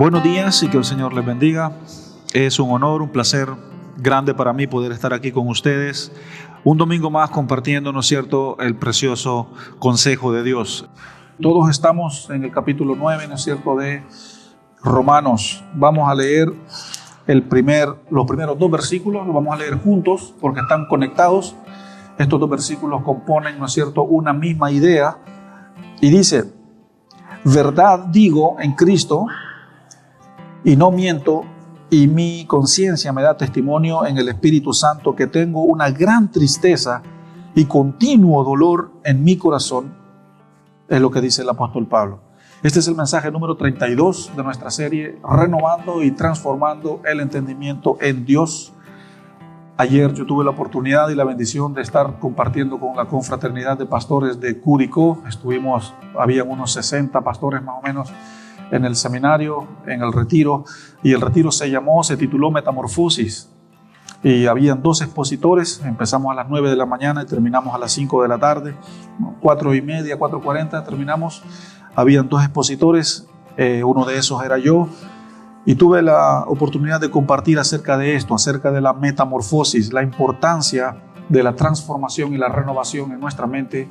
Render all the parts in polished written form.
Buenos días y que el Señor les bendiga. Es un honor, un placer grande para mí poder estar aquí con ustedes un domingo más compartiendo, ¿no es cierto?, el precioso consejo de Dios. Todos estamos en el capítulo 9, ¿no es cierto?, de Romanos. Vamos a leer los primeros dos versículos, los vamos a leer juntos porque están conectados. Estos dos versículos componen, ¿no es cierto?, una misma idea y dice: verdad digo en Cristo y no miento, y mi conciencia me da testimonio en el Espíritu Santo que tengo una gran tristeza y continuo dolor en mi corazón. Es lo que dice el apóstol Pablo. Este es el mensaje número 32 de nuestra serie Renovando y Transformando el Entendimiento en Dios. Ayer yo tuve la oportunidad y la bendición de estar compartiendo con la confraternidad de pastores de Curicó. Habían unos 60 pastores más o menos en el seminario, en el retiro, y el retiro se tituló Metamorfosis. Y habían 2 expositores, empezamos a las 9 de la mañana y terminamos a las 5 de la tarde, 4:30, 4:40 terminamos. Habían 2 expositores, uno de esos era yo, y tuve la oportunidad de compartir acerca de esto, acerca de la metamorfosis, la importancia de la transformación y la renovación en nuestra mente,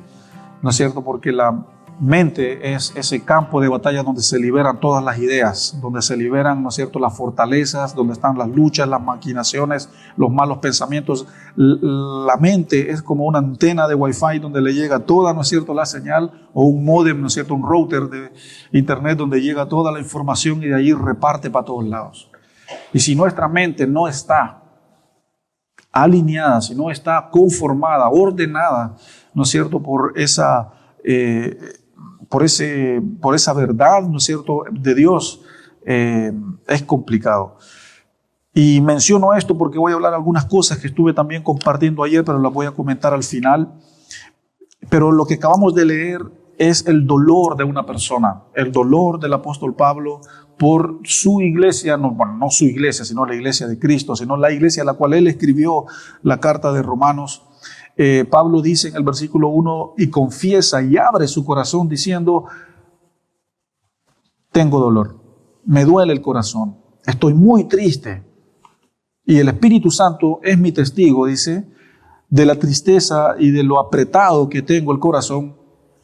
¿no es cierto? Porque la mente es ese campo de batalla donde se liberan todas las ideas, donde se liberan, ¿no es cierto?, las fortalezas, donde están las luchas, las maquinaciones, los malos pensamientos. La mente es como una antena de Wi-Fi donde le llega toda, ¿no es cierto?, la señal, o un módem, ¿no es cierto?, un router de internet donde llega toda la información y de ahí reparte para todos lados. Y si nuestra mente no está alineada, si no está conformada, ordenada, ¿no es cierto?, por esa verdad, ¿no es cierto?, de Dios, es complicado. Y menciono esto porque voy a hablar algunas cosas que estuve también compartiendo ayer, pero las voy a comentar al final. Pero lo que acabamos de leer es el dolor de una persona, el dolor del apóstol Pablo por su iglesia, no su iglesia, sino la iglesia de Cristo, sino la iglesia a la cual él escribió la carta de Romanos. Pablo dice en el versículo 1 y confiesa y abre su corazón diciendo: tengo dolor, me duele el corazón, estoy muy triste y el Espíritu Santo es mi testigo, dice, de la tristeza y de lo apretado que tengo el corazón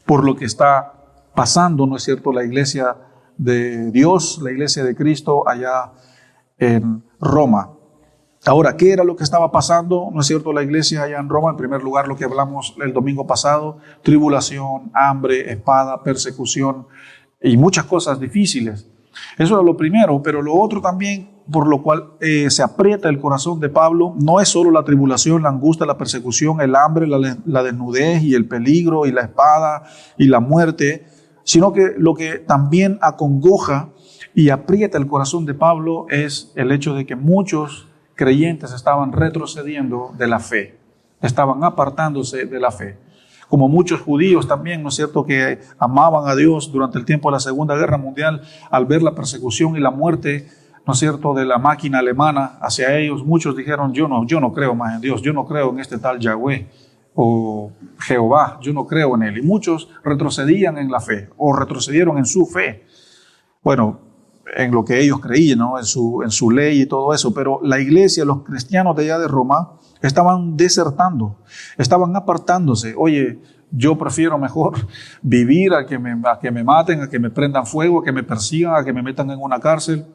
por lo que está pasando, ¿no es cierto?, la iglesia de Dios, la iglesia de Cristo allá en Roma. Ahora, ¿qué era lo que estaba pasando, no es cierto, la iglesia allá en Roma? En primer lugar, lo que hablamos el domingo pasado: tribulación, hambre, espada, persecución y muchas cosas difíciles. Eso era lo primero, pero lo otro también por lo cual se aprieta el corazón de Pablo no es solo la tribulación, la angustia, la persecución, el hambre, la desnudez y el peligro y la espada y la muerte, sino que lo que también acongoja y aprieta el corazón de Pablo es el hecho de que muchos creyentes estaban retrocediendo de la fe, estaban apartándose de la fe. Como muchos judíos también, ¿no es cierto?, que amaban a Dios durante el tiempo de la Segunda Guerra Mundial, al ver la persecución y la muerte, ¿no es cierto?, de la máquina alemana hacia ellos, muchos dijeron: yo no creo más en Dios, yo no creo en este tal Yahweh o Jehová, yo no creo en él. Y muchos retrocedían en la fe o retrocedieron en su fe. Bueno, en lo que ellos creían, ¿no?, en su ley y todo eso. Pero la iglesia, los cristianos de allá de Roma, estaban desertando, estaban apartándose. Oye, yo prefiero mejor vivir a que me maten, a que me prendan fuego, a que me persigan, a que me metan en una cárcel.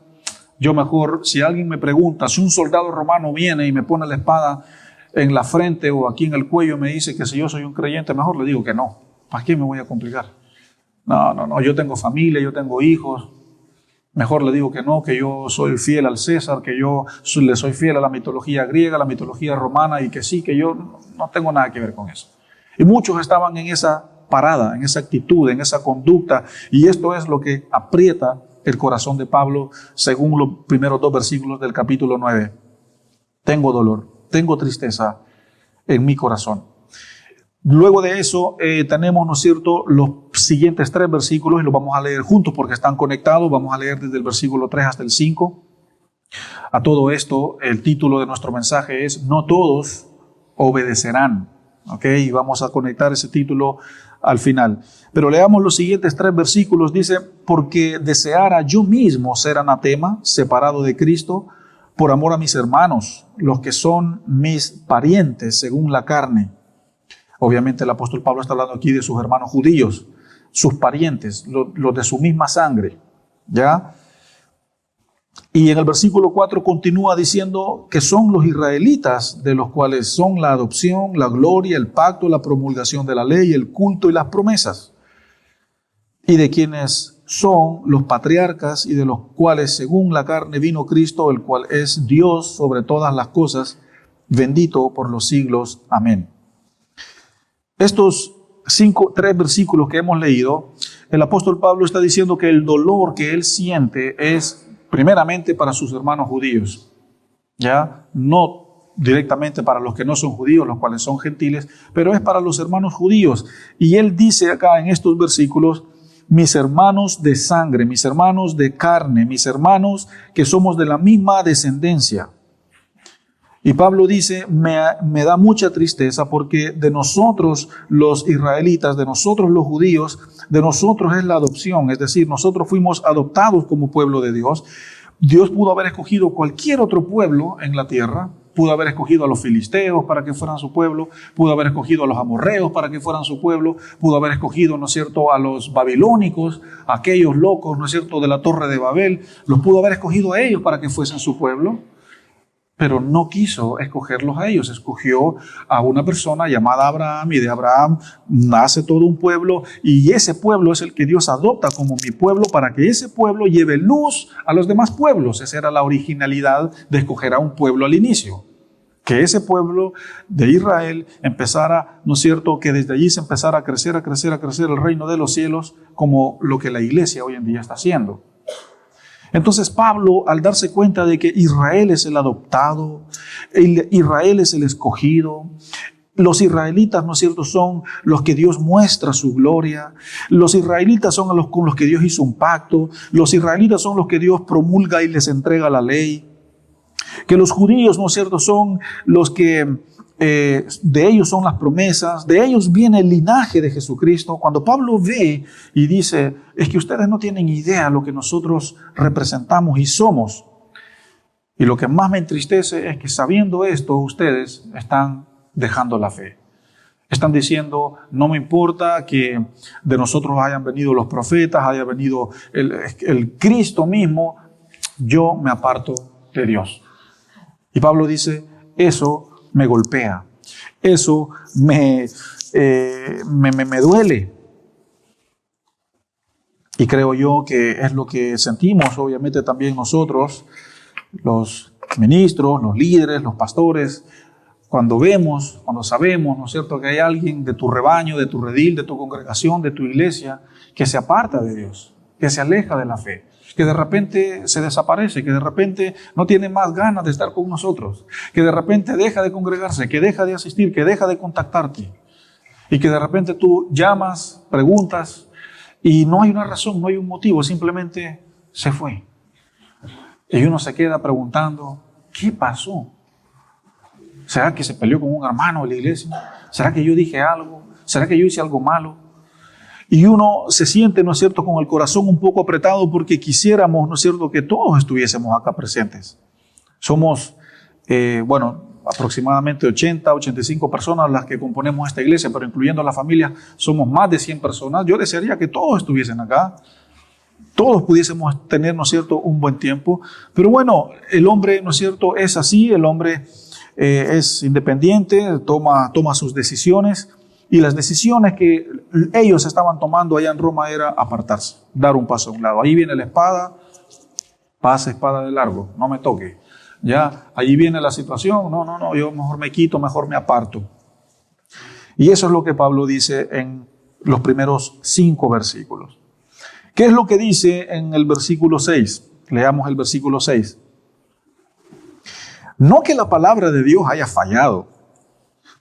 Yo mejor, si alguien me pregunta, si un soldado romano viene y me pone la espada en la frente o aquí en el cuello y me dice que si yo soy un creyente, mejor le digo que no. ¿Para qué me voy a complicar? No, yo tengo familia, yo tengo hijos. Mejor le digo que no, que yo soy fiel al César, que yo le soy fiel a la mitología griega, a la mitología romana, y que sí, que yo no tengo nada que ver con eso. Y muchos estaban en esa parada, en esa actitud, en esa conducta, y esto es lo que aprieta el corazón de Pablo según los primeros 2 versículos del capítulo 9. Tengo dolor, tengo tristeza en mi corazón. Luego de eso tenemos, ¿no es cierto?, los siguientes 3 versículos y los vamos a leer juntos porque están conectados. Vamos a leer desde el versículo 3 hasta el 5. A todo esto, el título de nuestro mensaje es: no todos obedecerán. ¿Okay? Y vamos a conectar ese título al final. Pero leamos los siguientes 3 versículos. Dice, porque deseara yo mismo ser anatema, separado de Cristo, por amor a mis hermanos, los que son mis parientes según la carne. Obviamente el apóstol Pablo está hablando aquí de sus hermanos judíos, sus parientes, los de su misma sangre, ¿ya? Y en el versículo 4 continúa diciendo que son los israelitas, de los cuales son la adopción, la gloria, el pacto, la promulgación de la ley, el culto y las promesas, y de quienes son los patriarcas y de los cuales según la carne vino Cristo, el cual es Dios sobre todas las cosas, bendito por los siglos. Amén. Estos 3 versículos que hemos leído, el apóstol Pablo está diciendo que el dolor que él siente es primeramente para sus hermanos judíos, ya no directamente para los que no son judíos, los cuales son gentiles, pero es para los hermanos judíos. Y él dice acá en estos versículos, mis hermanos de sangre, mis hermanos de carne, mis hermanos que somos de la misma descendencia. Y Pablo dice, me da mucha tristeza porque de nosotros los israelitas, de nosotros los judíos, de nosotros es la adopción, es decir, nosotros fuimos adoptados como pueblo de Dios. Dios pudo haber escogido cualquier otro pueblo en la tierra, pudo haber escogido a los filisteos para que fueran su pueblo, pudo haber escogido a los amorreos para que fueran su pueblo, pudo haber escogido, ¿no es cierto?, a los babilónicos, aquellos locos, ¿no es cierto?, de la Torre de Babel, los pudo haber escogido a ellos para que fuesen su pueblo. Pero no quiso escogerlos a ellos, escogió a una persona llamada Abraham, y de Abraham nace todo un pueblo, y ese pueblo es el que Dios adopta como mi pueblo para que ese pueblo lleve luz a los demás pueblos. Esa era la originalidad de escoger a un pueblo al inicio. Que ese pueblo de Israel empezara, ¿no es cierto?, que desde allí se empezara a crecer el reino de los cielos, como lo que la iglesia hoy en día está haciendo. Entonces Pablo, al darse cuenta de que Israel es el adoptado, Israel es el escogido, los israelitas, ¿no es cierto?, son los que Dios muestra su gloria, los israelitas son con los que Dios hizo un pacto, los israelitas son los que Dios promulga y les entrega la ley, que los judíos, ¿no es cierto?, son los que de ellos son las promesas, de ellos viene el linaje de Jesucristo. Cuando Pablo ve y dice, es que ustedes no tienen idea lo que nosotros representamos y somos. Y lo que más me entristece es que sabiendo esto, ustedes están dejando la fe. Están diciendo, no me importa que de nosotros hayan venido los profetas, haya venido el Cristo mismo, yo me aparto de Dios. Y Pablo dice, eso me golpea, eso me duele. Y creo yo que es lo que sentimos, obviamente también nosotros, los ministros, los líderes, los pastores, cuando vemos, cuando sabemos, ¿no es cierto?, que hay alguien de tu rebaño, de tu redil, de tu congregación, de tu iglesia, que se aparta de Dios, que se aleja de la fe, que de repente se desaparece, que de repente no tiene más ganas de estar con nosotros, que de repente deja de congregarse, que deja de asistir, que deja de contactarte, y que de repente tú llamas, preguntas, y no hay una razón, no hay un motivo, simplemente se fue. Y uno se queda preguntando, ¿qué pasó? ¿Será que se peleó con un hermano de la iglesia? ¿Será que yo dije algo? ¿Será que yo hice algo malo? Y uno se siente, ¿no es cierto?, con el corazón un poco apretado porque quisiéramos, ¿no es cierto?, que todos estuviésemos acá presentes. Somos, aproximadamente 80, 85 personas las que componemos esta iglesia, pero incluyendo a la familia somos más de 100 personas. Yo desearía que todos estuviesen acá, todos pudiésemos tener, ¿no es cierto?, un buen tiempo. Pero bueno, el hombre, ¿no es cierto?, es así, el hombre es independiente, toma sus decisiones. Y las decisiones que ellos estaban tomando allá en Roma era apartarse, dar un paso a un lado. Ahí viene la espada, pasa espada de largo, no me toque. Ya, allí viene la situación, no, yo mejor me quito, mejor me aparto. Y eso es lo que Pablo dice en los primeros 5 versículos. ¿Qué es lo que dice en el versículo 6? Leamos el versículo 6. No que la palabra de Dios haya fallado,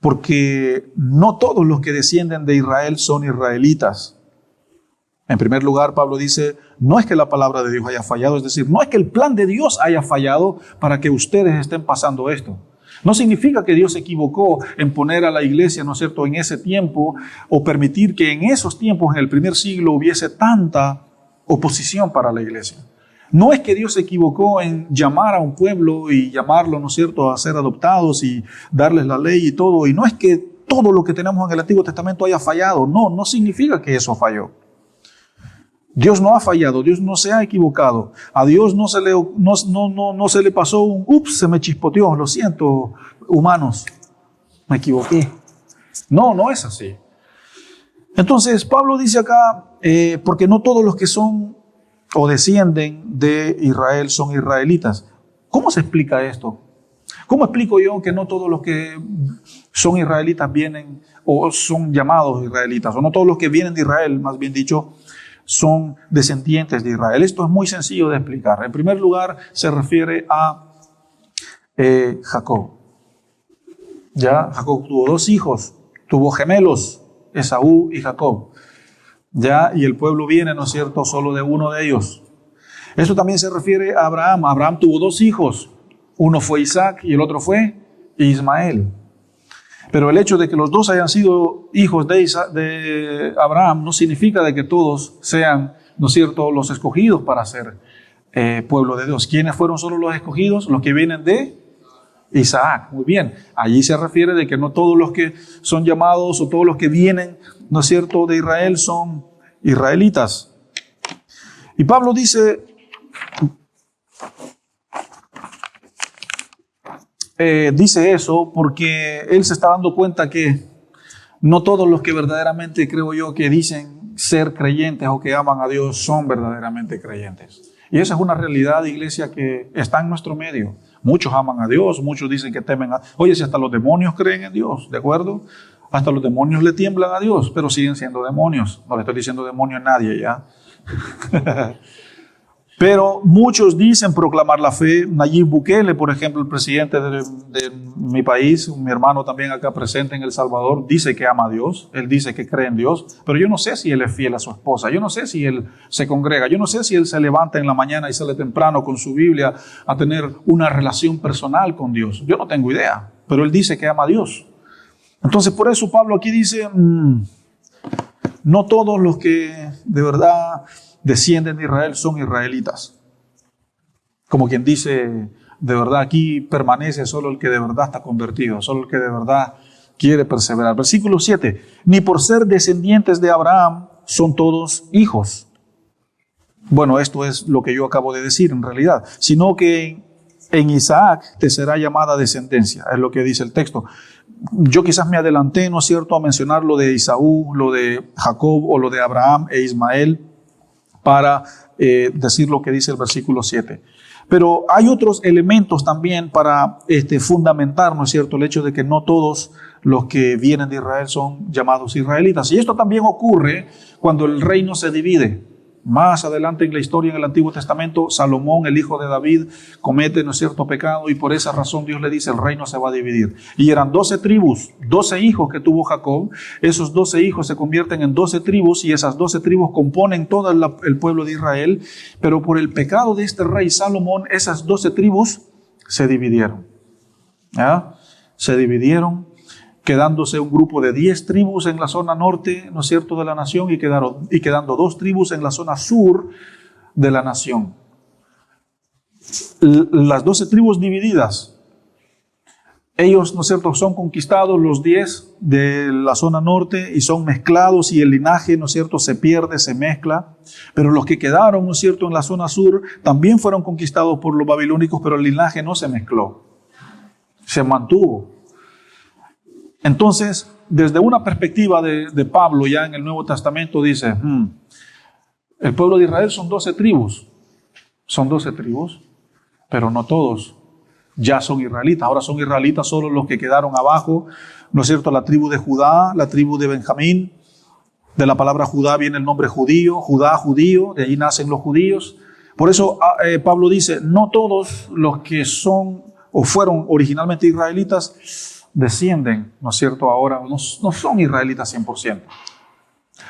porque no todos los que descienden de Israel son israelitas. En primer lugar, Pablo dice, no es que la palabra de Dios haya fallado, es decir, no es que el plan de Dios haya fallado para que ustedes estén pasando esto. No significa que Dios se equivocó en poner a la iglesia, ¿no es cierto?, en ese tiempo o permitir que en esos tiempos, en el primer siglo, hubiese tanta oposición para la iglesia. No es que Dios se equivocó en llamar a un pueblo y llamarlo, ¿no es cierto?, a ser adoptados y darles la ley y todo. Y no es que todo lo que tenemos en el Antiguo Testamento haya fallado. No, no significa que eso falló. Dios no ha fallado, Dios no se ha equivocado. A Dios no se le pasó un, ups, se me chispoteó, lo siento, humanos, me equivoqué. No, no es así. Entonces, Pablo dice acá, porque no todos los que son o descienden de Israel son israelitas. ¿Cómo se explica esto? ¿Cómo explico yo que no todos los que son israelitas vienen o son llamados israelitas, o no todos los que vienen de Israel, más bien dicho, son descendientes de Israel? Esto es muy sencillo de explicar. En primer lugar, se refiere a Jacob. Ya, Jacob tuvo dos hijos, tuvo gemelos, Esaú y Jacob. Ya, y el pueblo viene, ¿no es cierto?, solo de uno de ellos. Esto también se refiere a Abraham. Abraham tuvo dos hijos. Uno fue Isaac y el otro fue Ismael. Pero el hecho de que los dos hayan sido hijos de Abraham no significa de que todos sean, ¿no es cierto?, los escogidos para ser pueblo de Dios. ¿Quiénes fueron solo los escogidos? Los que vienen de Isaac. Muy bien. Allí se refiere de que no todos los que son llamados o todos los que vienen, ¿no es cierto?, de Israel son israelitas. Y Pablo dice eso porque él se está dando cuenta que no todos los que verdaderamente, creo yo, que dicen ser creyentes o que aman a Dios son verdaderamente creyentes. Y esa es una realidad, iglesia, que está en nuestro medio. Muchos aman a Dios, muchos dicen que temen a... Oye, si hasta los demonios creen en Dios, ¿de acuerdo? Hasta los demonios le tiemblan a Dios, pero siguen siendo demonios. No le estoy diciendo demonio a nadie, ¿ya? Pero muchos dicen proclamar la fe. Nayib Bukele, por ejemplo, el presidente de mi país, mi hermano también acá presente en El Salvador, dice que ama a Dios, él dice que cree en Dios, pero yo no sé si él es fiel a su esposa, yo no sé si él se congrega, yo no sé si él se levanta en la mañana y sale temprano con su Biblia a tener una relación personal con Dios. Yo no tengo idea, pero él dice que ama a Dios. Entonces, por eso Pablo aquí dice, no todos los que de verdad descienden de Israel son israelitas. Como quien dice, de verdad aquí permanece solo el que de verdad está convertido, solo el que de verdad quiere perseverar. Versículo 7, ni por ser descendientes de Abraham son todos hijos. Bueno, esto es lo que yo acabo de decir en realidad, sino que en Isaac te será llamada descendencia, es lo que dice el texto. Yo quizás me adelanté, ¿no es cierto?, a mencionar lo de Esaú, lo de Jacob o lo de Abraham e Ismael, para decir lo que dice el versículo 7. Pero hay otros elementos también para fundamentar, ¿no es cierto?, el hecho de que no todos los que vienen de Israel son llamados israelitas. Y esto también ocurre cuando el reino se divide. Más adelante en la historia en el Antiguo Testamento, Salomón, el hijo de David, comete, ¿no es cierto?, pecado, y por esa razón Dios le dice, el reino se va a dividir. Y eran 12 tribus, 12 hijos que tuvo Jacob. Esos 12 hijos se convierten en 12 tribus y esas 12 tribus componen todo el pueblo de Israel. Pero por el pecado de este rey Salomón, esas 12 tribus se dividieron. ¿Ya? Se dividieron, quedándose un grupo de 10 tribus en la zona norte, ¿no es cierto?, de la nación, y quedando 2 tribus en la zona sur de la nación. Las 12 tribus divididas, ellos, ¿no es cierto?, son conquistados, los 10 de la zona norte, y son mezclados, y el linaje, ¿no es cierto?, se pierde, se mezcla. Pero los que quedaron, ¿no es cierto?, en la zona sur, también fueron conquistados por los babilónicos, pero el linaje no se mezcló, se mantuvo. Entonces, desde una perspectiva de Pablo, ya en el Nuevo Testamento, dice, el pueblo de Israel son 12 tribus, pero no todos ya son israelitas. Ahora son israelitas solo los que quedaron abajo, ¿no es cierto?, la tribu de Judá, la tribu de Benjamín. De la palabra Judá viene el nombre judío, Judá, judío, de allí nacen los judíos. Por eso Pablo dice, no todos los que son o fueron originalmente israelitas descienden, ¿no es cierto?, ahora no son israelitas 100%.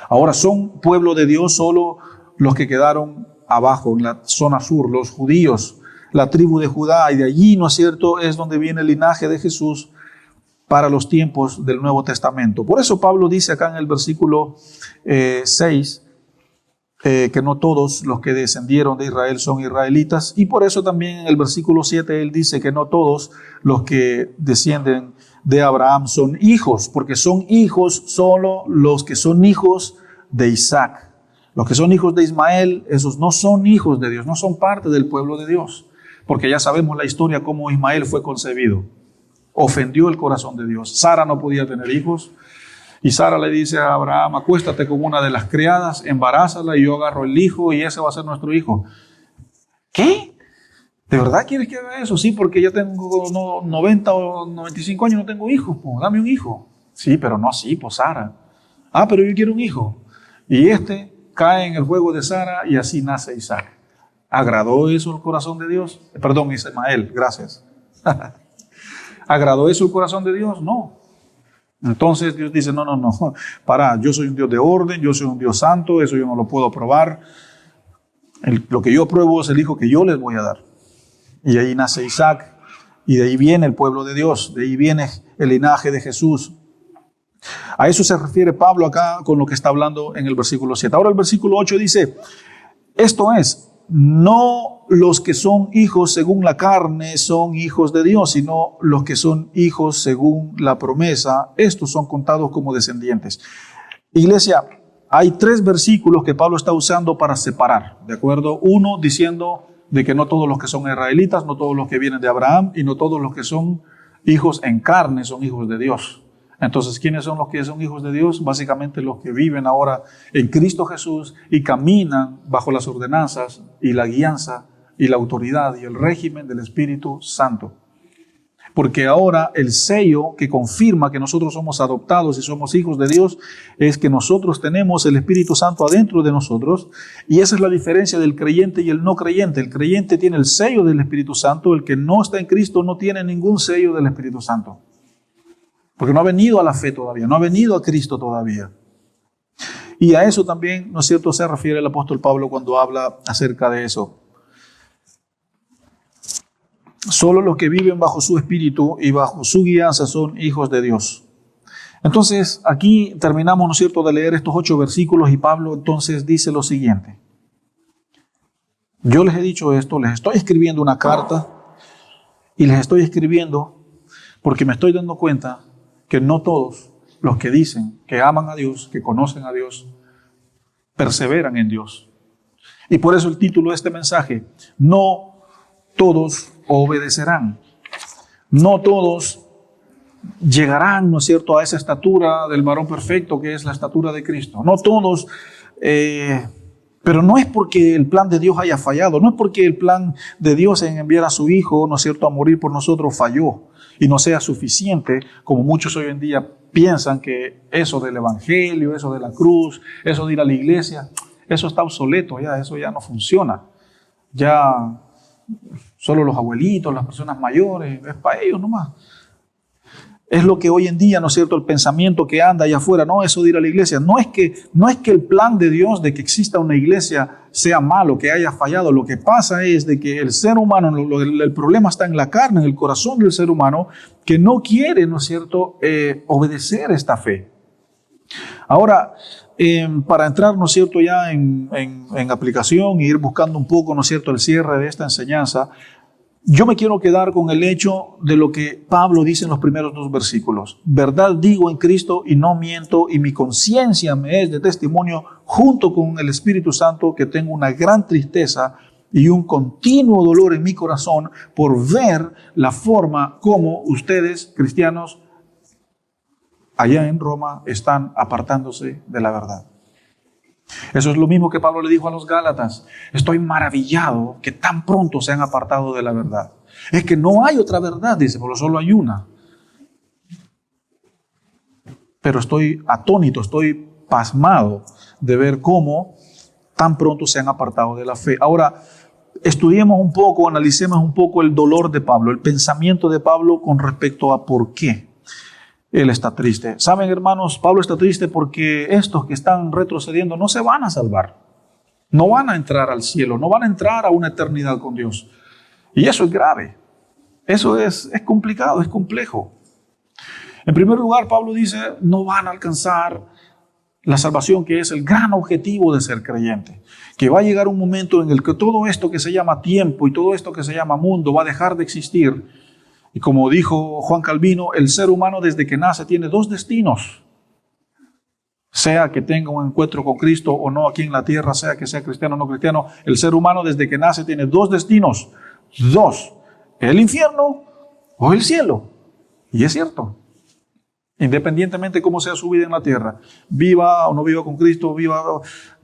Ahora son pueblo de Dios solo los que quedaron abajo, en la zona sur, los judíos, la tribu de Judá, y de allí, ¿no es cierto?, es donde viene el linaje de Jesús para los tiempos del Nuevo Testamento. Por eso Pablo dice acá en el versículo 6, que no todos los que descendieron de Israel son israelitas, y por eso también en el versículo 7 él dice que no todos los que descienden de Abraham son hijos, porque son hijos solo los que son hijos de Isaac. Los que son hijos de Ismael, esos no son hijos de Dios, no son parte del pueblo de Dios, porque ya sabemos la historia cómo Ismael fue concebido. Ofendió el corazón de Dios. Sara no podía tener hijos, y Sara le dice a Abraham: acuéstate con una de las criadas, embarázala, y yo agarro el hijo y ese va a ser nuestro hijo. ¿Qué? ¿De verdad quieres que haga eso? Sí, porque ya tengo 90 o 95 años, no tengo hijos. Pues, dame un hijo. Sí, pero no así, pues Sara. Ah, pero yo quiero un hijo. Y cae en el juego de Sara y así nace Isaac. ¿Agradó eso el corazón de Dios? Perdón, Ismael, gracias. ¿Agradó eso el corazón de Dios? No. Entonces Dios dice: no, para, yo soy un Dios de orden, yo soy un Dios santo, eso yo no lo puedo probar. Lo que yo apruebo es el hijo que yo les voy a dar. Y ahí nace Isaac, y de ahí viene el pueblo de Dios, de ahí viene el linaje de Jesús. A eso se refiere Pablo acá con lo que está hablando en el versículo 7. Ahora el versículo 8 dice: esto es, no los que son hijos según la carne son hijos de Dios, sino los que son hijos según la promesa, estos son contados como descendientes. Iglesia, hay 3 versículos que Pablo está usando para separar, ¿de acuerdo? Uno diciendo de que no todos los que son israelitas, no todos los que vienen de Abraham, y no todos los que son hijos en carne son hijos de Dios. Entonces, ¿quiénes son los que son hijos de Dios? Básicamente los que viven ahora en Cristo Jesús y caminan bajo las ordenanzas y la guianza y la autoridad y el régimen del Espíritu Santo. Porque ahora el sello que confirma que nosotros somos adoptados y somos hijos de Dios es que nosotros tenemos el Espíritu Santo adentro de nosotros, y esa es la diferencia del creyente y el no creyente. El creyente tiene el sello del Espíritu Santo, el que no está en Cristo no tiene ningún sello del Espíritu Santo. Porque no ha venido a la fe todavía, no ha venido a Cristo todavía. Y a eso también, ¿no es cierto?, se refiere el apóstol Pablo cuando habla acerca de eso. Solo los que viven bajo su espíritu y bajo su guianza son hijos de Dios. Entonces, aquí terminamos, ¿no es cierto?, de leer estos 8 versículos, y Pablo entonces dice lo siguiente. Yo les he dicho esto, les estoy escribiendo una carta, y les estoy escribiendo porque me estoy dando cuenta que no todos los que dicen que aman a Dios, que conocen a Dios, perseveran en Dios. Y por eso el título de este mensaje: no todos obedecerán. No todos llegarán, ¿no es cierto?, a esa estatura del varón perfecto que es la estatura de Cristo. No todos, pero no es porque el plan de Dios haya fallado, no es porque el plan de Dios en enviar a su Hijo, ¿no es cierto?, a morir por nosotros falló y no sea suficiente, como muchos hoy en día piensan que eso del evangelio, eso de la cruz, eso de ir a la iglesia, eso está obsoleto ya, eso ya no funciona. Ya solo los abuelitos, las personas mayores, es para ellos nomás. Es lo que hoy en día, ¿no es cierto?, el pensamiento que anda allá afuera, no, eso de ir a la iglesia. No es que el plan de Dios de que exista una iglesia sea malo, que haya fallado. Lo que pasa es de que el ser humano, el problema está en la carne, en el corazón del ser humano, que no quiere, ¿no es cierto?, obedecer esta fe. Ahora, para entrar, ¿no es cierto?, ya en aplicación e ir buscando un poco, ¿no es cierto?, el cierre de esta enseñanza, yo me quiero quedar con el hecho de lo que Pablo dice en los primeros 2 versículos. Verdad digo en Cristo y no miento, y mi conciencia me es de testimonio junto con el Espíritu Santo que tengo una gran tristeza y un continuo dolor en mi corazón por ver la forma como ustedes, cristianos, allá en Roma, están apartándose de la verdad. Eso es lo mismo que Pablo le dijo a los Gálatas. Estoy maravillado que tan pronto se han apartado de la verdad. Es que no hay otra verdad, dice, pero solo hay una. Pero estoy atónito, estoy pasmado de ver cómo tan pronto se han apartado de la fe. Ahora, estudiemos un poco, analicemos un poco el dolor de Pablo, el pensamiento de Pablo con respecto a por qué él está triste. ¿Saben, hermanos? Pablo está triste porque estos que están retrocediendo no se van a salvar. No van a entrar al cielo, no van a entrar a una eternidad con Dios. Y eso es grave. Eso es complicado, es complejo. En primer lugar, Pablo dice, no van a alcanzar la salvación, que es el gran objetivo de ser creyente. Que va a llegar un momento en el que todo esto que se llama tiempo y todo esto que se llama mundo va a dejar de existir. Y como dijo Juan Calvino, el ser humano desde que nace tiene dos destinos. Sea que tenga un encuentro con Cristo o no aquí en la tierra, sea que sea cristiano o no cristiano, el ser humano desde que nace tiene dos destinos. Dos, el infierno o el cielo. Y es cierto. Independientemente de cómo sea su vida en la tierra, viva o no viva con Cristo, viva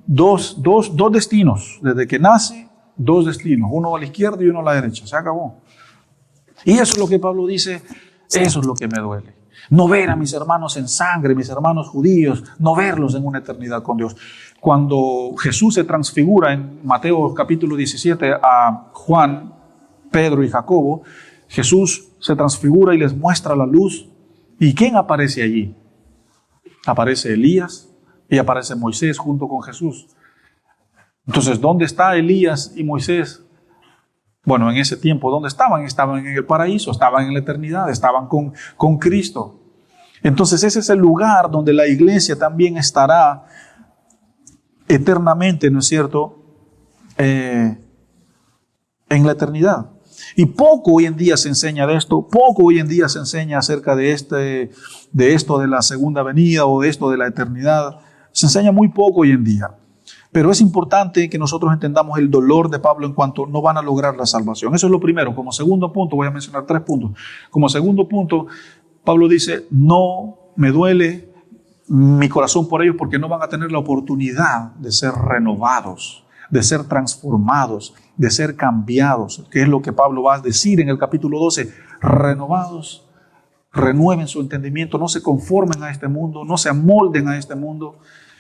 dos destinos. Desde que nace, dos destinos. Uno a la izquierda y uno a la derecha. Se acabó. Y eso es lo que Pablo dice, eso es lo que me duele. No ver a mis hermanos en sangre, mis hermanos judíos, no verlos en una eternidad con Dios. Cuando Jesús se transfigura en Mateo capítulo 17 a Juan, Pedro y Jacobo, Jesús se transfigura y les muestra la luz. ¿Y quién aparece allí? Aparece Elías y aparece Moisés junto con Jesús. Entonces, ¿dónde está Elías y Moisés? Bueno, en ese tiempo, ¿dónde estaban? Estaban en el paraíso, estaban en la eternidad, estaban con Cristo. Entonces, ese es el lugar donde la iglesia también estará eternamente, ¿no es cierto? En la eternidad. Y poco hoy en día se enseña de esto, poco hoy en día se enseña acerca de esto de la segunda venida o de esto de la eternidad. Se enseña muy poco hoy en día. Pero es importante que nosotros entendamos el dolor de Pablo en cuanto no van a lograr la salvación. Eso es lo primero. Como segundo punto, voy a mencionar 3 puntos. Como segundo punto, Pablo dice, no me duele mi corazón por ellos porque no van a tener la oportunidad de ser renovados, de ser transformados, de ser cambiados, que es lo que Pablo va a decir en el capítulo 12, renovados, renueven su entendimiento, no se conformen a este mundo, no se amolden a este mundo.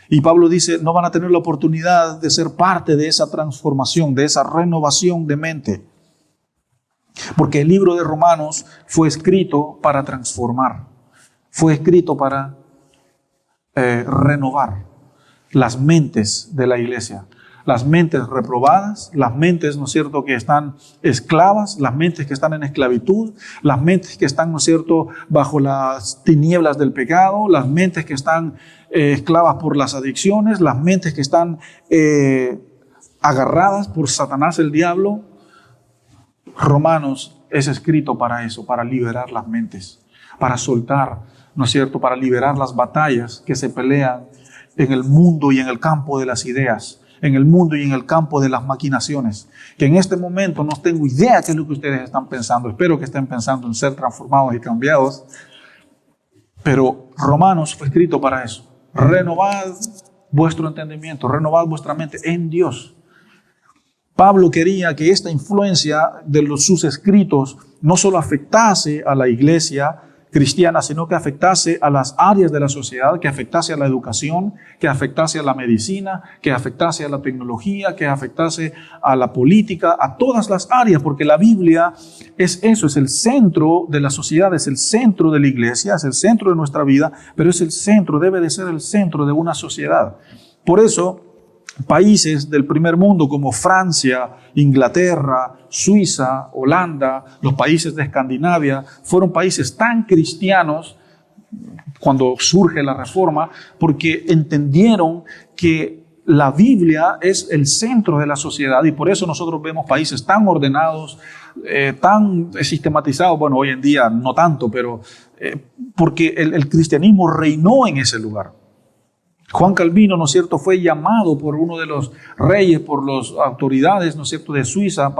Y Pablo dice, no van a tener la oportunidad de ser parte de esa transformación, de esa renovación de mente. Porque el libro de Romanos fue escrito para transformar, fue escrito para renovar las mentes de la iglesia. Las mentes reprobadas, las mentes, ¿no es cierto?, que están esclavas, las mentes que están en esclavitud, las mentes que están, ¿no es cierto?, bajo las tinieblas del pecado, las mentes que están esclavas por las adicciones, las mentes que están agarradas por Satanás, el diablo. Romanos es escrito para eso, para liberar las mentes, para soltar, ¿no es cierto?, para liberar las batallas que se pelean en el mundo y en el campo de las ideas, en el mundo y en el campo de las maquinaciones, que en este momento no tengo idea qué es lo que ustedes están pensando. Espero que estén pensando en ser transformados y cambiados, pero Romanos fue escrito para eso. Renovad vuestro entendimiento, renovad vuestra mente en Dios. Pablo quería que esta influencia de sus escritos no solo afectase a la iglesia cristiana, sino que afectase a las áreas de la sociedad, que afectase a la educación, que afectase a la medicina, que afectase a la tecnología, que afectase a la política, a todas las áreas, porque la Biblia es eso, es el centro de la sociedad, es el centro de la iglesia, es el centro de nuestra vida, pero es el centro, debe de ser el centro de una sociedad. Por eso, países del primer mundo como Francia, Inglaterra, Suiza, Holanda, los países de Escandinavia, fueron países tan cristianos cuando surge la Reforma, porque entendieron que la Biblia es el centro de la sociedad y por eso nosotros vemos países tan ordenados, tan sistematizados, bueno, hoy en día no tanto, pero porque el cristianismo reinó en ese lugar. Juan Calvino, ¿no es cierto?, fue llamado por uno de los reyes, por las autoridades, ¿no es cierto?, de Suiza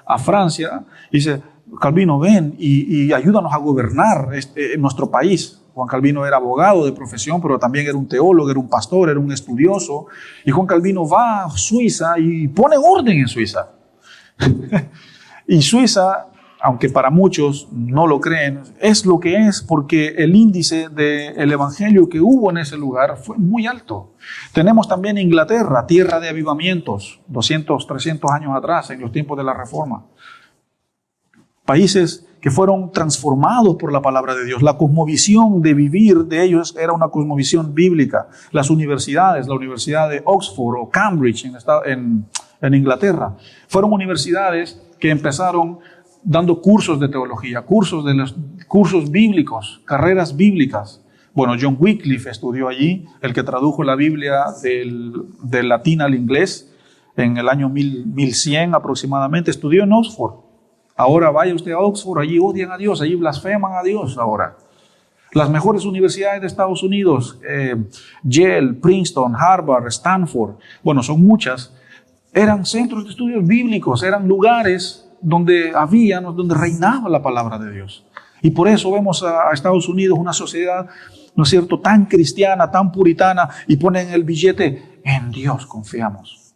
a Francia. Dice, Calvino, ven y ayúdanos a gobernar nuestro país. Juan Calvino era abogado de profesión, pero también era un teólogo, era un pastor, era un estudioso. Y Juan Calvino va a Suiza y pone orden en Suiza. Y Suiza, aunque para muchos no lo creen, es lo que es porque el índice del evangelio que hubo en ese lugar fue muy alto. Tenemos también Inglaterra, tierra de avivamientos, 200, 300 años atrás, en los tiempos de la Reforma. Países que fueron transformados por la palabra de Dios. La cosmovisión de vivir de ellos era una cosmovisión bíblica. Las universidades, la Universidad de Oxford o Cambridge en Inglaterra, fueron universidades que empezaron dando cursos de teología, cursos bíblicos, carreras bíblicas. Bueno, John Wycliffe estudió allí, el que tradujo la Biblia del latín al inglés en el año 1100 aproximadamente, estudió en Oxford. Ahora vaya usted a Oxford, allí odian a Dios, allí blasfeman a Dios ahora. Las mejores universidades de Estados Unidos, Yale, Princeton, Harvard, Stanford, bueno, son muchas, eran centros de estudios bíblicos, eran lugares donde reinaba la palabra de Dios. Y por eso vemos a Estados Unidos una sociedad, ¿no es cierto?, tan cristiana, tan puritana, y ponen el billete, en Dios confiamos.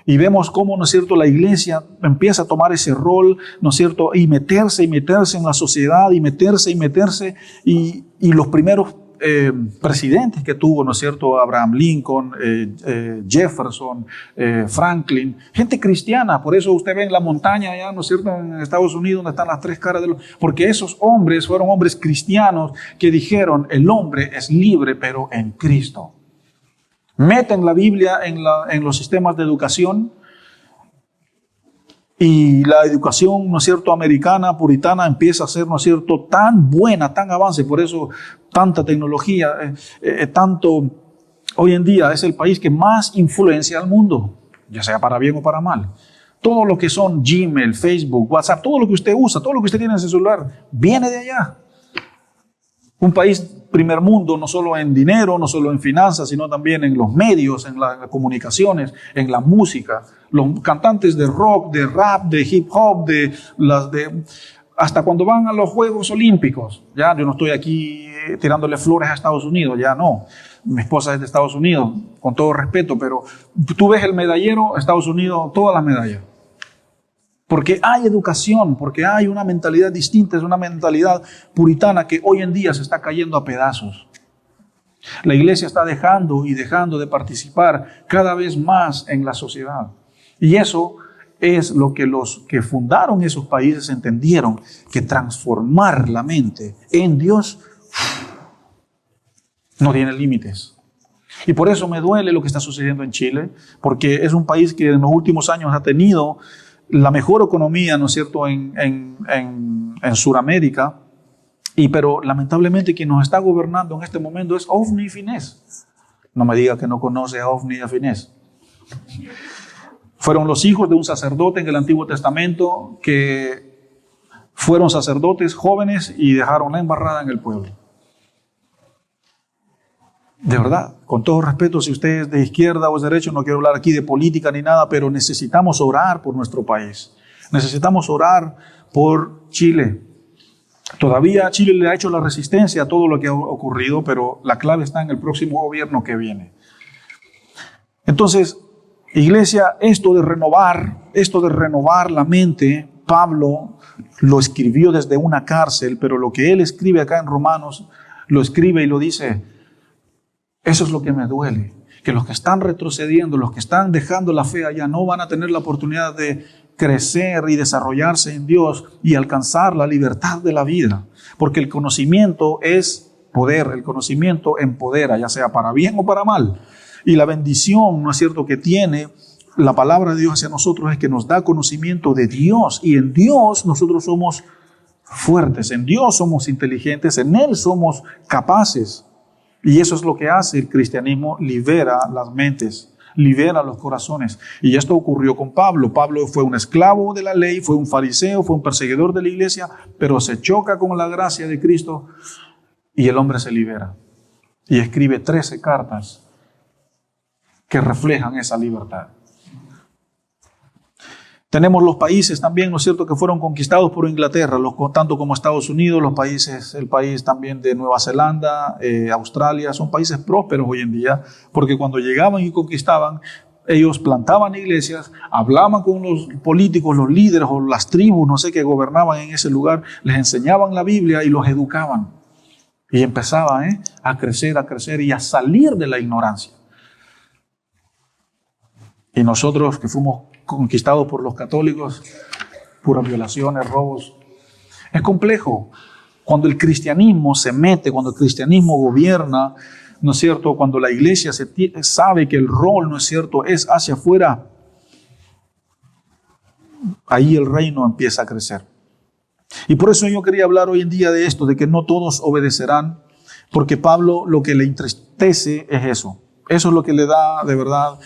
Y vemos cómo, ¿no es cierto?, la iglesia empieza a tomar ese rol, ¿no es cierto?, y meterse en la sociedad, y meterse, y los primeros presidentes que tuvo, ¿no es cierto?, Abraham Lincoln, Jefferson, Franklin, gente cristiana. Por eso usted ve en la montaña allá, ¿no es cierto?, en Estados Unidos, donde están las tres caras de los... Porque esos hombres fueron hombres cristianos que dijeron, el hombre es libre, pero en Cristo. Meten la Biblia en los sistemas de educación, y la educación, ¿no es cierto?, americana, puritana, empieza a ser, ¿no es cierto?, tan buena, tan avance. Por eso tanta tecnología, hoy en día es el país que más influencia al mundo, ya sea para bien o para mal. Todo lo que son Gmail, Facebook, WhatsApp, todo lo que usted usa, todo lo que usted tiene en su celular, viene de allá. Un país primer mundo, no solo en dinero, no solo en finanzas, sino también en los medios, en las comunicaciones, en la música. Los cantantes de rock, de rap, de hip hop, hasta cuando van a los Juegos Olímpicos. Ya, yo no estoy aquí tirándole flores a Estados Unidos, ya no. Mi esposa es de Estados Unidos, con todo respeto, pero tú ves el medallero, Estados Unidos, todas las medallas. Porque hay educación, porque hay una mentalidad distinta, es una mentalidad puritana que hoy en día se está cayendo a pedazos. La iglesia está dejando de participar cada vez más en la sociedad. Y eso es lo que los que fundaron esos países entendieron, que transformar la mente en Dios no tiene límites. Y por eso me duele lo que está sucediendo en Chile, porque es un país que en los últimos años ha tenido la mejor economía, ¿no es cierto?, en Sudamérica, pero lamentablemente quien nos está gobernando en este momento es Ofni y Finés. No me diga que no conoce a Ofni y a Finés. Fueron los hijos de un sacerdote en el Antiguo Testamento que fueron sacerdotes jóvenes y dejaron la embarrada en el pueblo. De verdad, con todo respeto, si usted es de izquierda o es derecho, no quiero hablar aquí de política ni nada, pero necesitamos orar por nuestro país. Necesitamos orar por Chile. Todavía Chile le ha hecho la resistencia a todo lo que ha ocurrido, pero la clave está en el próximo gobierno que viene. Entonces, iglesia, esto de renovar la mente, Pablo lo escribió desde una cárcel, pero lo que él escribe acá en Romanos, lo escribe y lo dice. Eso es lo que me duele, que los que están retrocediendo, los que están dejando la fe allá, no van a tener la oportunidad de crecer y desarrollarse en Dios y alcanzar la libertad de la vida. Porque el conocimiento es poder, el conocimiento empodera, ya sea para bien o para mal. Y la bendición, ¿no es cierto?, que tiene la palabra de Dios hacia nosotros es que nos da conocimiento de Dios. Y en Dios nosotros somos fuertes, en Dios somos inteligentes, en Él somos capaces. Y eso es lo que hace el cristianismo, libera las mentes, libera los corazones. Y esto ocurrió con Pablo. Pablo fue un esclavo de la ley, fue un fariseo, fue un perseguidor de la iglesia, pero se choca con la gracia de Cristo y el hombre se libera. Y escribe 13 cartas que reflejan esa libertad. Tenemos los países también, ¿no es cierto?, que fueron conquistados por Inglaterra, tanto como Estados Unidos, el país también de Nueva Zelanda, Australia, son países prósperos hoy en día, porque cuando llegaban y conquistaban, ellos plantaban iglesias, hablaban con los políticos, los líderes o las tribus, no sé, que gobernaban en ese lugar, les enseñaban la Biblia y los educaban. Y empezaban a crecer y a salir de la ignorancia. Y nosotros que fuimos conquistados por los católicos, puras violaciones, robos. Es complejo. Cuando el cristianismo se mete, cuando el cristianismo gobierna, ¿no es cierto?, cuando la iglesia sabe que el rol, ¿no es cierto?, es hacia afuera, ahí el reino empieza a crecer. Y por eso yo quería hablar hoy en día de esto, de que no todos obedecerán, porque Pablo lo que le entristece es eso. Eso es lo que le da de verdad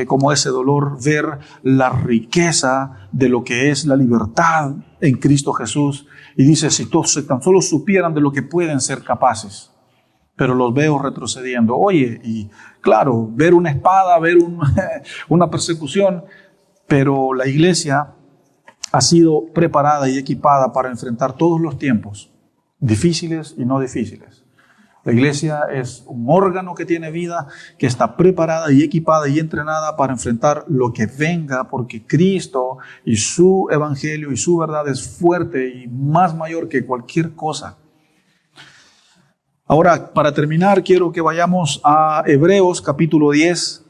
como ese dolor, ver la riqueza de lo que es la libertad en Cristo Jesús. Y dice, si todos tan solo supieran de lo que pueden ser capaces, pero los veo retrocediendo. Oye, y claro, ver una espada, ver una persecución, pero la iglesia ha sido preparada y equipada para enfrentar todos los tiempos, difíciles y no difíciles. La iglesia es un órgano que tiene vida, que está preparada y equipada y entrenada para enfrentar lo que venga, porque Cristo y su evangelio y su verdad es fuerte y más mayor que cualquier cosa. Ahora, para terminar, quiero que vayamos a Hebreos capítulo 10.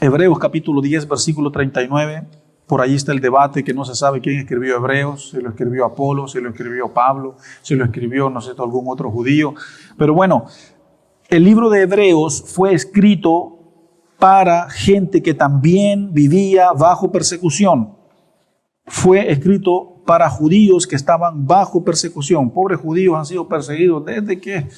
Hebreos capítulo 10, versículo 39. Por ahí está el debate que no se sabe quién escribió Hebreos, si lo escribió Apolo, si lo escribió Pablo, si lo escribió, no sé, algún otro judío. Pero bueno, el libro de Hebreos fue escrito para gente que también vivía bajo persecución. Fue escrito para judíos que estaban bajo persecución. Pobres judíos han sido perseguidos desde que...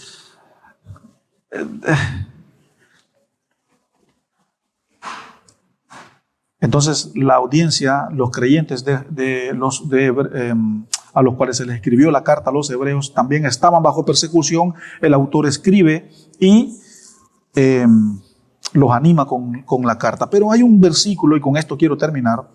Entonces la audiencia, los creyentes a los cuales se les escribió la carta a los hebreos, también estaban bajo persecución. El autor escribe y los anima con la carta. Pero hay un versículo, y con esto quiero terminar,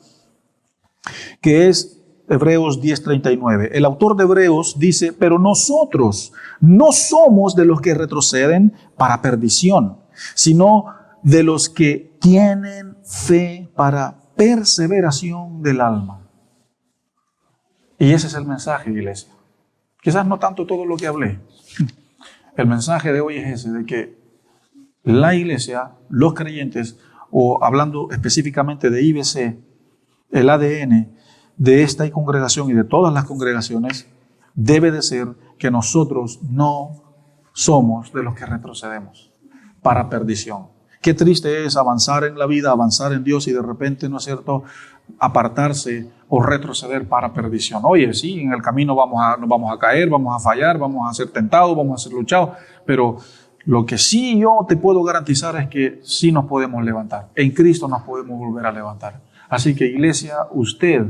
que es Hebreos 10:39. El autor de Hebreos dice, pero nosotros no somos de los que retroceden para perdición, sino de los que tienen fe para perseveración del alma. Y ese es el mensaje, iglesia. Quizás no tanto todo lo que hablé. El mensaje de hoy es ese, de que la iglesia, los creyentes, o hablando específicamente de IBC, el ADN de esta congregación y de todas las congregaciones, debe de ser que nosotros no somos de los que retrocedemos para perdición. Qué triste es avanzar en la vida, avanzar en Dios y de repente, ¿no es cierto?, apartarse o retroceder para perdición. Oye, sí, en el camino nos vamos a caer, vamos a fallar, vamos a ser tentados, vamos a ser luchados, pero lo que sí yo te puedo garantizar es que sí nos podemos levantar. En Cristo nos podemos volver a levantar. Así que, iglesia, usted,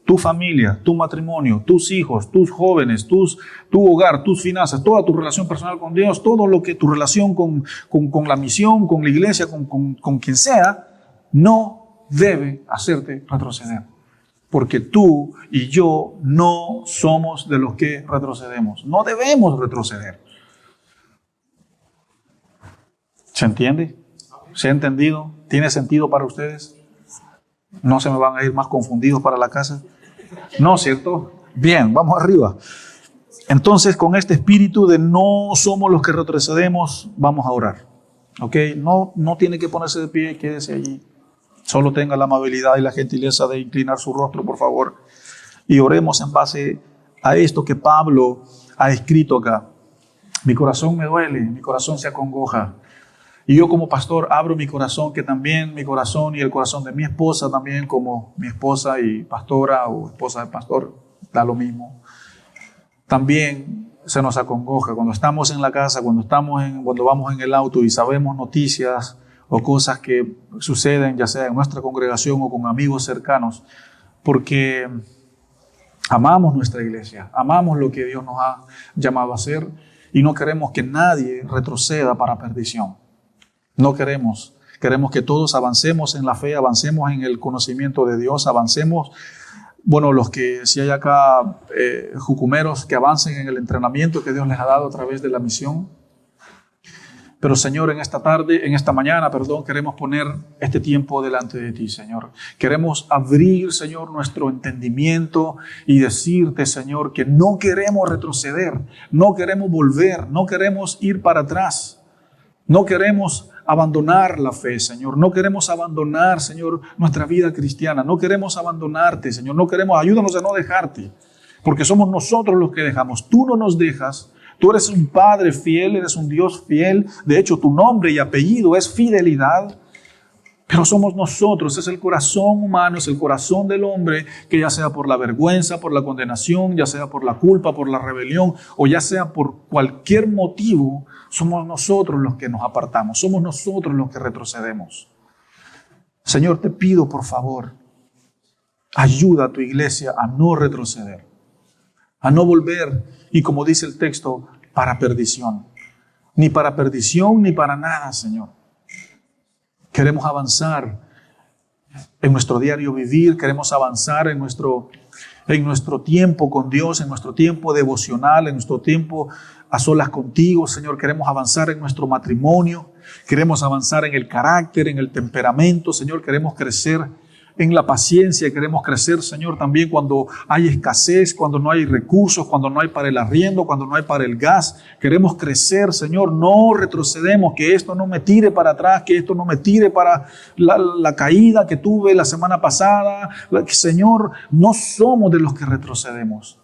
tu familia, tu matrimonio, tus hijos, tus jóvenes, tu hogar, tus finanzas, toda tu relación personal con Dios, todo lo que tu relación con la misión, con la iglesia, con quien sea, no debe hacerte retroceder. Porque tú y yo no somos de los que retrocedemos. No debemos retroceder. ¿Se entiende? ¿Se ha entendido? ¿Tiene sentido para ustedes? ¿No se me van a ir más confundidos para la casa? No, ¿cierto? Bien, vamos arriba. Entonces, con este espíritu de no somos los que retrocedemos, vamos a orar. ¿Ok? No tiene que ponerse de pie, quédese allí. Solo tenga la amabilidad y la gentileza de inclinar su rostro, por favor. Y oremos en base a esto que Pablo ha escrito acá. Mi corazón me duele, mi corazón se acongoja. Y yo como pastor abro mi corazón, que también mi corazón y el corazón de mi esposa también, como mi esposa y pastora o esposa de pastor, da lo mismo. También se nos acongoja cuando estamos en la casa, cuando vamos en el auto y sabemos noticias o cosas que suceden, ya sea en nuestra congregación o con amigos cercanos, porque amamos nuestra iglesia, amamos lo que Dios nos ha llamado a hacer y no queremos que nadie retroceda para perdición. No queremos que todos avancemos en la fe, avancemos en el conocimiento de Dios, avancemos, los que si hay acá jucumeros que avancen en el entrenamiento que Dios les ha dado a través de la misión. Pero Señor, en esta mañana, queremos poner este tiempo delante de ti, Señor. Queremos abrir, Señor, nuestro entendimiento y decirte, Señor, que no queremos retroceder, no queremos volver, no queremos ir para atrás, no queremos abandonar la fe, Señor. No queremos abandonar, Señor, nuestra vida cristiana. No queremos abandonarte, Señor. Ayúdanos a no dejarte, porque somos nosotros los que dejamos. Tú no nos dejas. Tú eres un Padre fiel, eres un Dios fiel. De hecho, tu nombre y apellido es fidelidad. Pero somos nosotros, es el corazón humano, es el corazón del hombre, que ya sea por la vergüenza, por la condenación, ya sea por la culpa, por la rebelión, o ya sea por cualquier motivo, somos nosotros los que nos apartamos, somos nosotros los que retrocedemos. Señor, te pido por favor, ayuda a tu iglesia a no retroceder, a no volver, y como dice el texto, para perdición. Ni para perdición, ni para nada, Señor. Queremos avanzar en nuestro diario vivir, queremos avanzar en nuestro tiempo con Dios, en nuestro tiempo devocional, en nuestro tiempo a solas contigo, Señor. Queremos avanzar en nuestro matrimonio, queremos avanzar en el carácter, en el temperamento, Señor. Queremos crecer en la paciencia, queremos crecer, Señor, también cuando hay escasez, cuando no hay recursos, cuando no hay para el arriendo, cuando no hay para el gas. Queremos crecer, Señor, no retrocedemos, que esto no me tire para atrás, que esto no me tire para la caída que tuve la semana pasada. Señor, no somos de los que retrocedemos.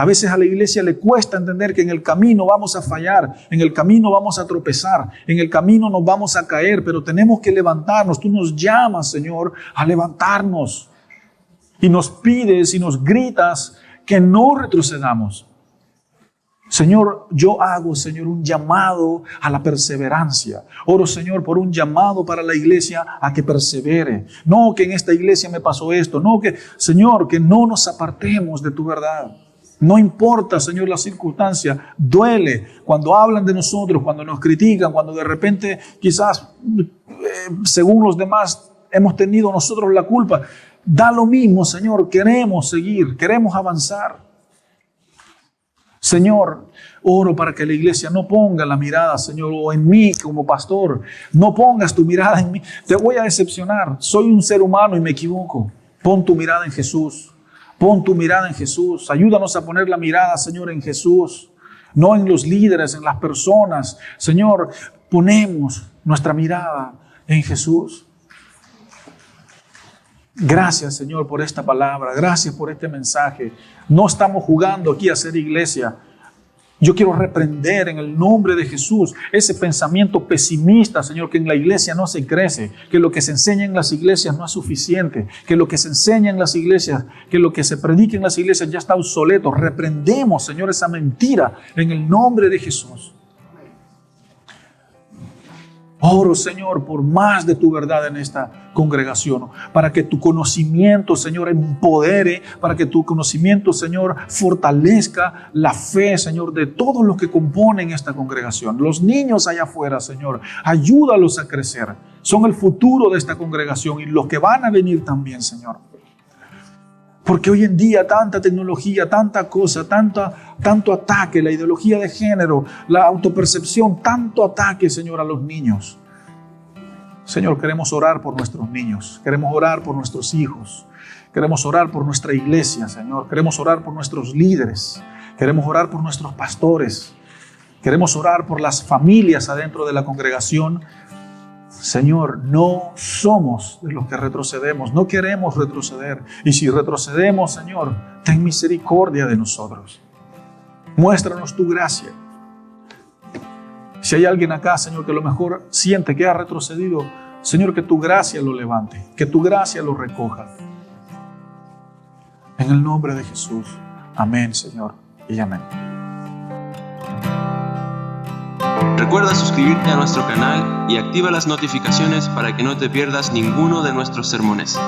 A veces a la iglesia le cuesta entender que en el camino vamos a fallar, en el camino vamos a tropezar, en el camino nos vamos a caer, pero tenemos que levantarnos. Tú nos llamas, Señor, a levantarnos y nos pides y nos gritas que no retrocedamos. Señor, yo hago, Señor, un llamado a la perseverancia. Oro, Señor, por un llamado para la iglesia a que persevere. No que en esta iglesia me pasó esto, no que, Señor, que no nos apartemos de tu verdad. No importa, Señor, la circunstancia, duele cuando hablan de nosotros, cuando nos critican, cuando de repente quizás, según los demás, hemos tenido nosotros la culpa. Da lo mismo, Señor, queremos seguir, queremos avanzar. Señor, oro para que la iglesia no ponga la mirada, Señor, o en mí como pastor. No pongas tu mirada en mí. Te voy a decepcionar. Soy un ser humano y me equivoco. Pon tu mirada en Jesús. Pon tu mirada en Jesús. Ayúdanos a poner la mirada, Señor, en Jesús. No en los líderes, en las personas. Señor, ponemos nuestra mirada en Jesús. Gracias, Señor, por esta palabra. Gracias por este mensaje. No estamos jugando aquí a ser iglesia. Yo quiero reprender en el nombre de Jesús ese pensamiento pesimista, Señor, que en la iglesia no se crece, que lo que se enseña en las iglesias no es suficiente, que lo que se enseña en las iglesias, que lo que se predica en las iglesias ya está obsoleto. Reprendemos, Señor, esa mentira en el nombre de Jesús. Oro, Señor, por más de tu verdad en esta congregación, para que tu conocimiento, Señor, empodere, para que tu conocimiento, Señor, fortalezca la fe, Señor, de todos los que componen esta congregación. Los niños allá afuera, Señor, ayúdalos a crecer. Son el futuro de esta congregación y los que van a venir también, Señor. Porque hoy en día tanta tecnología, tanta cosa, tanto ataque, la ideología de género, la autopercepción, tanto ataque, Señor, a los niños. Señor, queremos orar por nuestros niños, queremos orar por nuestros hijos, queremos orar por nuestra iglesia, Señor, queremos orar por nuestros líderes, queremos orar por nuestros pastores, queremos orar por las familias adentro de la congregación. Señor, no somos de los que retrocedemos, no queremos retroceder. Y si retrocedemos, Señor, ten misericordia de nosotros. Muéstranos tu gracia. Si hay alguien acá, Señor, que a lo mejor siente que ha retrocedido, Señor, que tu gracia lo levante, que tu gracia lo recoja. En el nombre de Jesús. Amén, Señor, y amén. Recuerda suscribirte a nuestro canal y activa las notificaciones para que no te pierdas ninguno de nuestros sermones.